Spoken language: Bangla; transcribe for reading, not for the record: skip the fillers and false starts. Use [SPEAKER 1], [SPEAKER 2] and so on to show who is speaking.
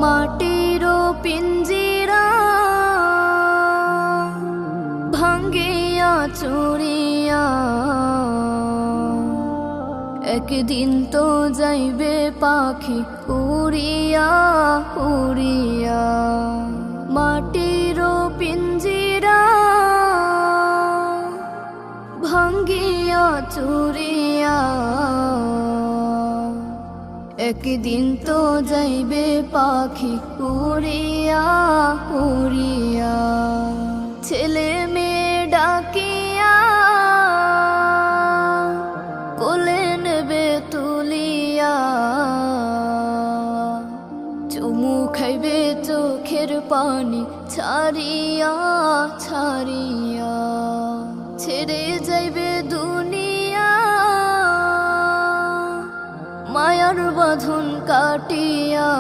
[SPEAKER 1] মাটির পিঞ্জিরা ভাঙ্গিয়া চুরিয়া একদিন তো যাইবে পাখি উড়িয়া উড়িয়া। মাটির পিঞ্জিরা ভাঙ্গিয়া চুরিয়া একদিন তো যাইবে পাখি উড়িয়া উড়িয়া। ছেলে মেয়ে ডাকিয়া কোলে নেবে তুলিয়া চুমু খাইবে চোখের পানি ছাড়িয়া ছাড়িয়া। ছেড়ে যাইবে দুনিয়া মায়ার বাঁধন কাটিয়া।